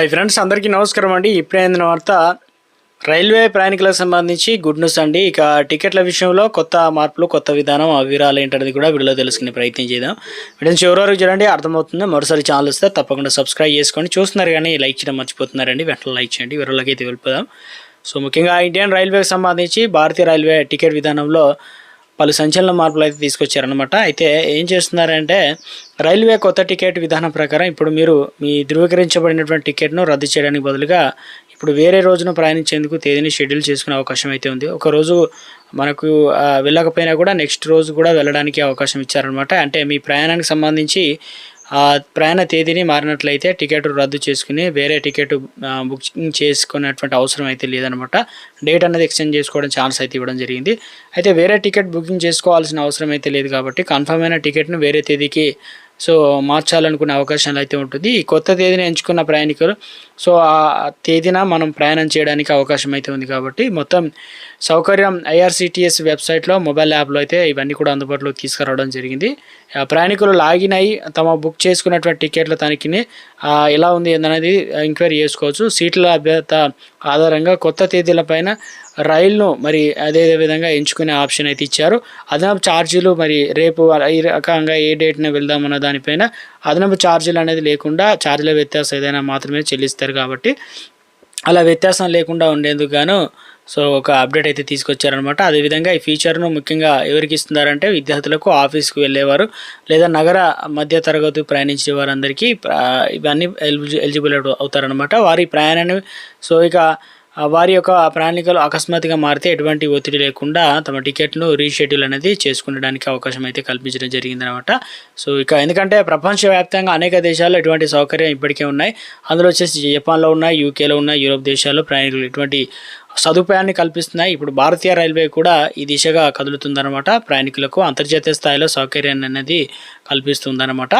Hi friends, అందరికీ నమస్కారం అండి. ఇప్పుడే అందిన వార్త రైల్వే ప్రయాణికులకు సంబంధించి గుడ్ న్యూస్ అండి. ఇక టికెట్ల విషయంలో కొత్త మార్పులు, కొత్త విధానం, వివరాలు ఏంటనేది కూడా వీడియోలో తెలుసుకునే ప్రయత్నం చేద్దాం. వీడియోని చివరి వరకు చూడండి, అర్థమవుతుంది. మరోసారి ఛానల్ వస్తే తప్పకుండా సబ్స్క్రైబ్ చేసుకోండి. చూస్తున్నారు కానీ లైక్ చేయడం మర్చిపోతున్నారండి, వెంటనే లైక్ చేయండి. వివరాలకి అయితే వెళ్ళిపోదాం. సో ముఖ్యంగా ఇండియన్ రైల్వేకి సంబంధించి భారతీయ రైల్వే టికెట్ విధానంలో పలు సంచలన మార్పులు అయితే తీసుకొచ్చారనమాట. అయితే ఏం చేస్తున్నారంటే రైల్వే కొత్త టికెట్ విధానం ప్రకారం ఇప్పుడు మీరు మీ ధృవీకరించబడినటువంటి టికెట్ను రద్దు చేయడానికి బదులుగా ఇప్పుడు వేరే రోజున ప్రయాణించేందుకు తేదీని షెడ్యూల్ చేసుకునే అవకాశం అయితే ఉంది. ఒకరోజు మనకు వెళ్ళకపోయినా కూడా నెక్స్ట్ రోజు కూడా వెళ్ళడానికి అవకాశం ఇచ్చారనమాట. అంటే మీ ప్రయాణానికి సంబంధించి ప్రయాణ తేదీని మారినట్లయితే టికెట్ రద్దు చేసుకుని వేరే టికెట్ బుకింగ్ చేసుకునేటువంటి అవసరం అయితే లేదనమాట. డేట్ అనేది ఎక్స్చేంజ్ చేసుకోవడం ఛాన్స్ అయితే ఇవ్వడం జరిగింది. అయితే వేరే టికెట్ బుకింగ్ చేసుకోవాల్సిన అవసరం అయితే లేదు కాబట్టి కన్ఫర్మ్ అయిన టికెట్ను వేరే తేదీకి మార్చాలనుకునే అవకాశాలు అయితే ఉంటుంది. ఈ కొత్త తేదీని ఎంచుకున్న ప్రయాణికులు ఆ తేదీన మనం ప్రయాణం చేయడానికి అవకాశం అయితే ఉంది. కాబట్టి మొత్తం సౌకర్యం ఐఆర్సిటిఎస్ వెబ్సైట్లో, మొబైల్ యాప్లో అయితే ఇవన్నీ కూడా అందుబాటులోకి తీసుకురావడం జరిగింది. ప్రయాణికులు లాగిన్ అయ్యి తమ బుక్ చేసుకున్నటువంటి టికెట్ల తనిఖీని ఎలా ఉంది అనేది ఎంక్వైరీ చేసుకోవచ్చు. సీట్ల లభ్యత ఆధారంగా కొత్త తేదీలపైన రైలును మరి అదే విధంగా ఎంచుకునే ఆప్షన్ అయితే ఇచ్చారు. అదనపు ఛార్జీలు మరి రేపు ఈ రకంగా ఏ డేట్న వెళ్దామన్న దానిపైన అదనపు ఛార్జీలు అనేది లేకుండా ఛార్జీల వ్యత్యాసం ఏదైనా మాత్రమే చెల్లిస్తారు. కాబట్టి అలా వ్యత్యాసం లేకుండా ఉండేందుకు గాను ఒక అప్డేట్ అయితే తీసుకొచ్చారనమాట. అదేవిధంగా ఈ ఫీచర్ను ముఖ్యంగా ఎవరికి ఇస్తున్నారంటే విద్యార్థులకు, ఆఫీస్కు వెళ్ళేవారు లేదా నగర మధ్య తరగతి ప్రయాణించే వారందరికీ ఇవన్నీ ఎలిజిబుల్ అవుతారనమాట. వారి ప్రయాణాన్ని ఇక వారి యొక్క ప్రయాణికులు అకస్మాత్తుగా మారితే ఎటువంటి ఒత్తిడి లేకుండా తమ టికెట్ను రీషెడ్యూల్ అనేది చేసుకునడానికి అవకాశం అయితే కల్పించడం జరిగిందనమాట. ఇక ఎందుకంటే ప్రపంచవ్యాప్తంగా అనేక దేశాల్లో ఇటువంటి సౌకర్యం ఇప్పటికే ఉన్నాయి. అందులో వచ్చేసి జపాన్లో ఉన్నాయి, యూకేలో ఉన్నాయి, యూరోప్ దేశాల్లో ప్రయాణికులు ఇటువంటి సదుపాయాన్ని కల్పిస్తున్నాయి. ఇప్పుడు భారతీయ రైల్వే కూడా ఈ దిశగా కదులుతుందన్నమాట. ప్రయాణికులకు అంతర్జాతీయ స్థాయిలో సౌకర్యాన్ని అనేది కల్పిస్తుందన్నమాట.